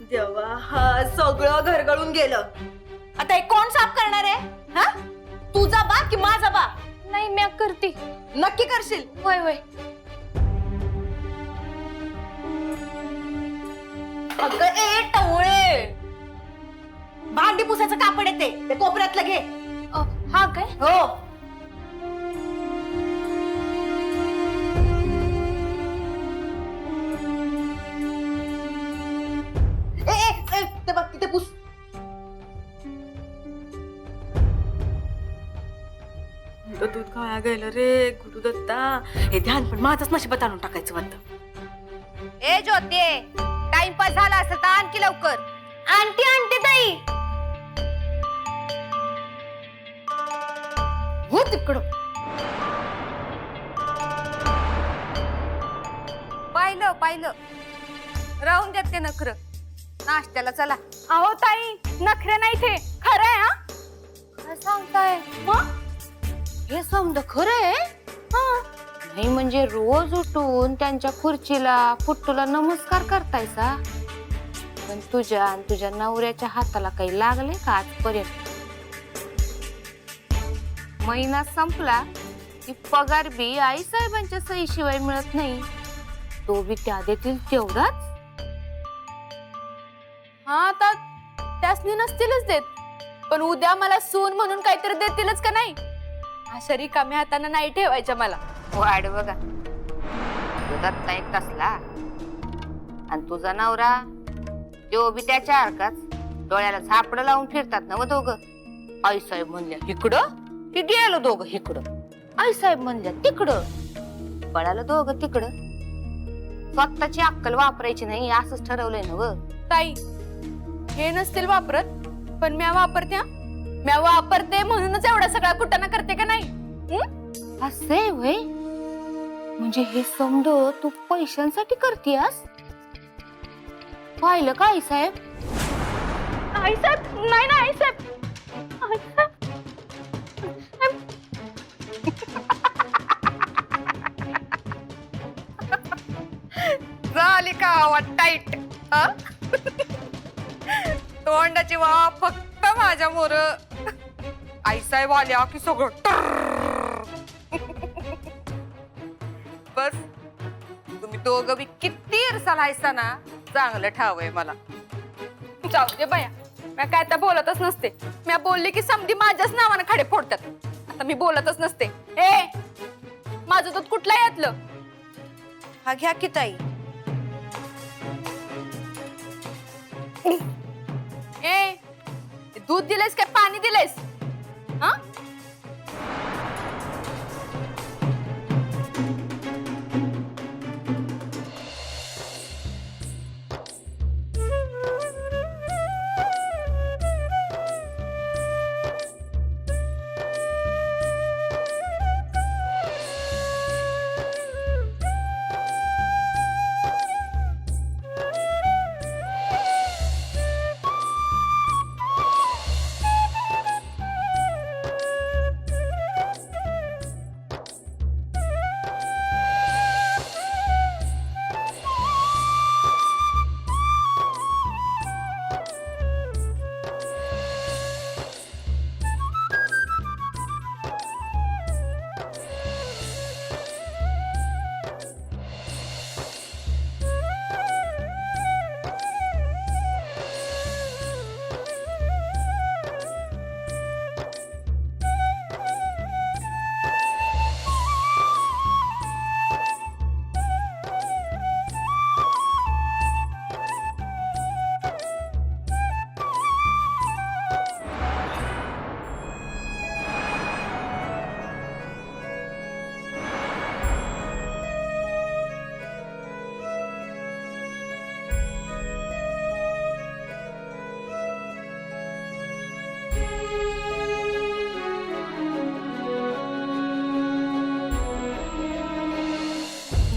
देवा, हा सगळं घरगळून गेलं. आता हे कोण साफ करणार आहे? हा, तुझा बा की माझा बा? नाही, मी करते. नक्की करशील? वय वय. अगं ए टवळे, भांडी पुसायचं कापड येते, ते कोपऱ्यातलं घे. हा काय? हो. ते बघ तिथे पुस. दूध खाया गेलं रे गुरु दत्ता. हे ध्यान पण माझंच नशिबात आणून टाकायचं वाटतं. ए ज्योते, टाइमपास झाला असं तर आणखी लवकर. आंटी आंटी ताई, हो तिकडं. पाहिलं पाहिलं, राहून देत ते नखर. नाश्त्याला चला. अहो ताई, नखरे नाही ते खरं आहे. हा, काय सांगताय? मग हे समज खरं आहे? नाही म्हणजे रोज उठून त्यांच्या खुर्चीला फुट्टूला नमस्कार करतायसा? पण तुझ्या आणि तुझ्या नवऱ्याच्या हाताला काही लागले का आजपर्यंत? महिना संपला की पगार बी आई साहेबांच्या सहीशिवाय मिळत नाही. तो बी त्या देतील तेवढाच. हा, आता त्यासनी नसतीलच देत, पण उद्या मला सून म्हणून काहीतरी देतीलच का नाही? अशा रिकाम्या हाताने नाही ठेवायच्या मला. वाढ बघा, दत्ता एक कसला आणि तुझा नवरा तो बी त्याच्या हरकाच. डोळ्याला झापडं लावून फिरतात ना व दोघं. आई साहेब म्हणल्या इकडं की गेलो दोघं इकडं. आई साहेब म्हणल्या तिकडं, पळालं दोघं तिकडं. स्वतःची अक्कल वापरायची नाही असंच ठरवलंय ना व. ताई, हे नसतील वापरत, पण म्या वापरत्या. म्या वापरते म्हणूनच एवढा सगळा कुटाणा करते का नाही? असे वय म्हणजे हे समज तू पैशांसाठी करतीयास? पाहिलं का आई साहेब? आई साहेब नाही ना आई साहेब. आई साहेब. झाली का आवाज टाईट? तोंडाची वाफ फक्त माझ्या मोर. आईसाहेब आल्या की सगळं बस. तुम्ही दोघं बी किती इरसाल हायसा ना, चांगलं ठावय मला. जाऊ दे बाया, मी काय आता बोलतच नसते. मी बोलले की समधी माझ्याच नावानं खडे फोडतात. आता मी बोलतच नसते. ए माझं दूध कुठला यातलं? हा घ्या की ताई. ए दूध दिलेस काय पाणी दिलेस? हा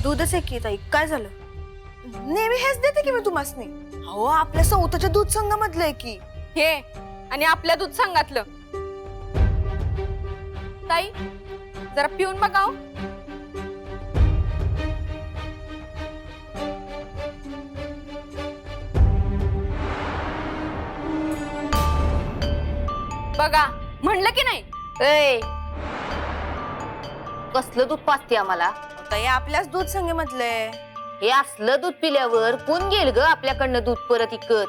दूधच आहे की ताई, काय झालं? नेहमी हेच देते की मी तुम्हासनी. हो आपल्या सौताच्या दूध संघामधलं आहे की हे, आणि आपल्या दूध संघातलं. ताई जरा पिऊन बघाव. बघा म्हणलं की नाही? ए कसलं दूध पाजते आम्हाला? ताई आपल्याच दूध संघामधलं आहे. हे असलं दूध पिल्यावर कोण घेईल ग आपल्याकडनं दूध परत इकत?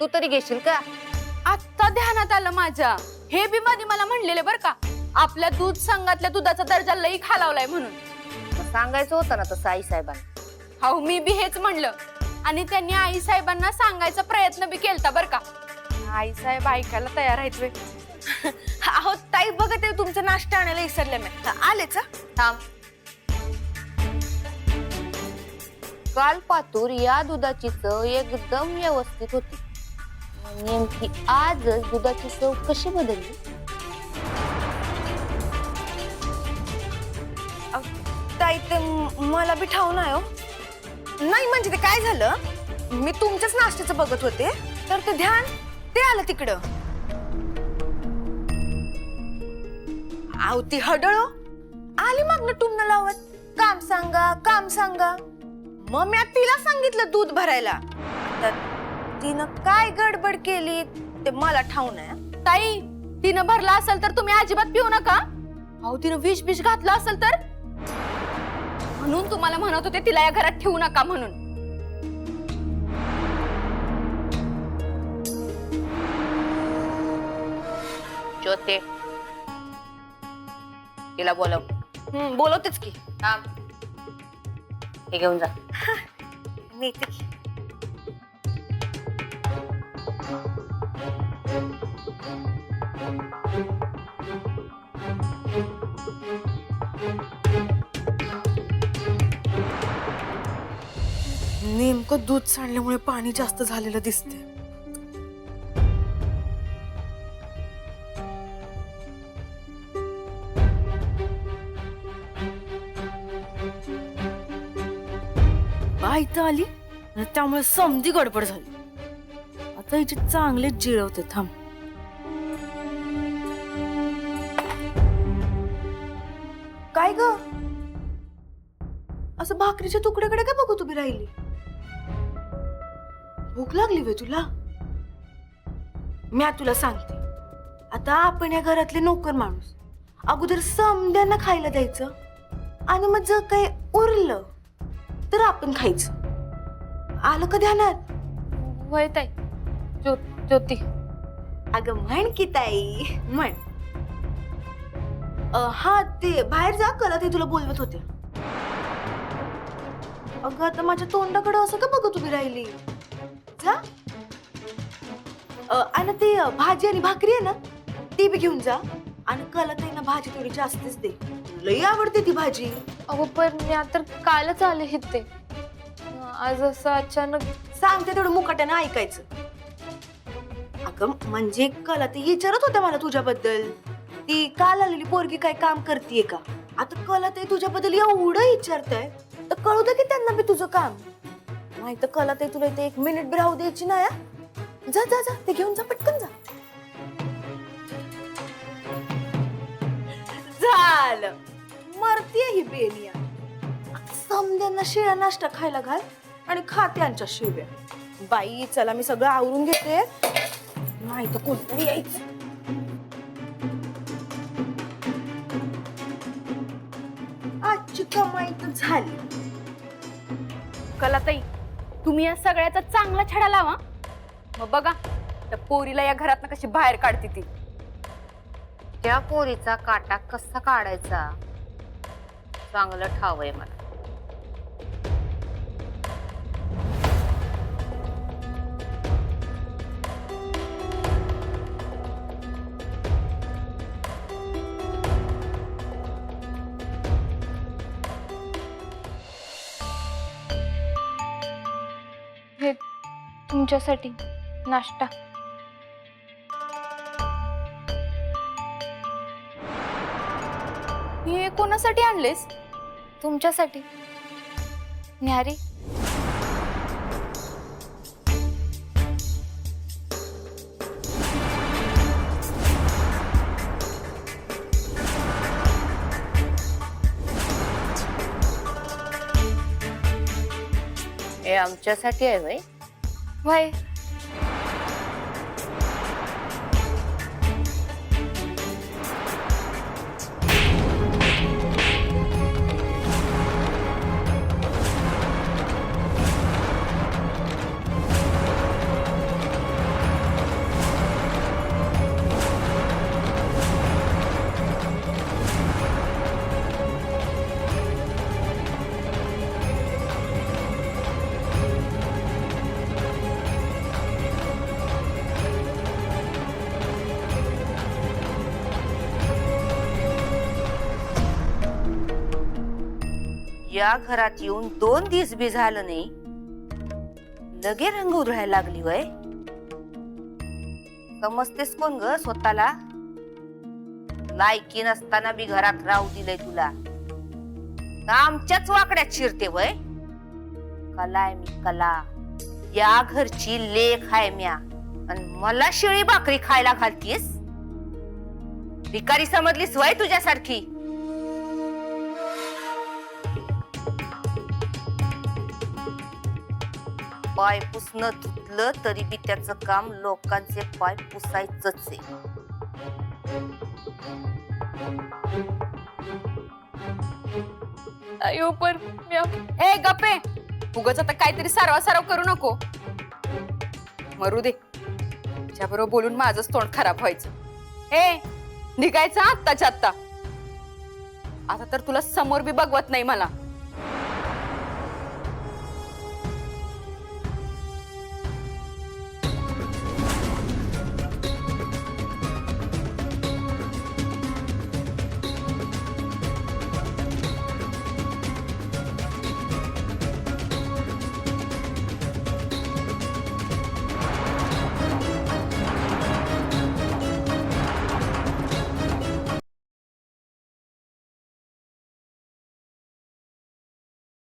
तू तरी घेशील का? आत्ता ध्यानात आलं माझ्या. हे बी मध्ये मला म्हणलेले बर का, आपल्या दूध संघातल्या दुधाचा दर्जा लई खालावलाय म्हणून. मग सांगायचं होतं ना तसं आई साहेबांना. हो मी बी हेच म्हणलं, आणि त्यांनी आई साहेबांना सांगायचा प्रयत्न बी केलता बर का. आई साहेब ऐकायला तयार आहेत वे. अहो ताई बघा ते तुमचा नाश्ता आणायला विसरले मी. आलेच. थांब. काल पातूर या दुधाची चव एकदम व्यवस्थित होती. नेमकी आजच दुधाची चव कशी बदलली? ताई ते मला बी ठाऊ नाही हो. नाही म्हणजे ते काय झालं, मी तुमच्याच नाश्त्याचं बघत होते तर ते ध्यान ते आलं तिकडं. आव ती हडळ आली मग टुमणं लावत, काम सांगा काम सांगा. मग मी तिला सांगितलं दूध भरायला, तर तिनं काय गडबड केली ते मला ठाऊ नाही. ताई तिनं भरला असेल तर तुम्ही अजिबात पिऊ नका. अहो तिनं विष घातलं असेल तर, म्हणून तुम्हाला म्हणत होते तिला या घरात ठेवू नका म्हणून. ज्योते तिला बोलव. बोलवतेच की. थांब. हे घेऊन जा. नेते की. नेमकं दूध सांडल्यामुळे पाणी जास्त झालेलं दिसते. बाई इथं आली आणि त्यामुळे समधी गडबड झाली. आता हिची चांगले जिरवते, थांब. काय ग, असं भाकरीच्या तुकड्याकडे काय बघत उभी राहिली? भूक लागली वे तुला? मी तुला सांगते, आता आपण या घरातले नोकर माणूस, अगोदर समद्यांना खायला द्यायचं आणि मग जर काही उरलं तर आपण खायचं. आलं का ध्यानात? वय ताई. ज्योती. अगं म्हण की ताई, म्हण. हा, ते बाहेर जा, कला ते तुला बोलवत होते. अगं आता माझ्या तोंडाकडे असं का बघत उभी राहिली? जा. आणि ते भाजी आणि भाकरी आहे ना, ती बी घेऊन जा. आणि कला ताईंना भाजी थोडी जास्तीच दे, लई आवडते ती भाजी. अहो पण मी आता कालच आले इथे, आज असं अचानक. सांगते तेवढं मुकाट्यानं ऐकायचं. अगं म्हणजे कला ते विचारत होत्या मला तुझ्याबद्दल, ती काल आलेली पोरगी काय काम करतीये का. आता कला ते तुझ्याबद्दल एवढं विचारताय तर कळू दे की त्यांना बी तुझं काम. नाही तर कला ते तुला इथे 1 मिनिट बी राहू द्यायची नाही. जा जा जा, ते घेऊन जा, पटकन जा. झालं, मरतीये ही बेनिया. समद्यांना शिळा नाश्ता खायला घाल आणि खा त्यांच्या शिव्या. बाई चला, मी सगळं आवरून घेते, नाही तर कोणतरी यायचं. आजची कमाई तर झाली. कलाताई, तुम्ही या सगळ्याचा चांगला छडा लावा. मग बघा त्या पोरीला या घरातनं कशी बाहेर काढते ती. त्या पोरीचा काटा कसा काढायचा चांगलं ठाव आहे मला. हे तुमच्यासाठी नाश्ता. हे कोणासाठी आणलेस? तुमच्यासाठी. न्यारी. हे आमच्यासाठी आहे वय. वय. या घरात येऊन 2 दिवस बी झालं नाही, लगे रंग उधळायला लागली वय. समजतेस कोण ग स्वतःला? लायकी नसताना बी घरात राहू दिलंय तुला. आमच्याच वाकड्यात शिरते वय. कला आहे मी, कला. या घरची लेख आहे म्या, आणि मला शिळी भाकरी खायला घालतीस. भिकारी समजलीस वय तुझ्यासारखी? पाय पुसणं धुतलं तरी बी त्याचं काम लोकांचे पाय पुसायचंच आहे. अयो पण ए गप्पे, उगाच आता काहीतरी सारवा करू नको. मरू दे, त्याच्याबरोबर बोलून माझंच तोंड खराब व्हायचं. ए निघायचं आत्ताच्या आत्ता. आता तर तुला समोर बी बघवत नाही मला.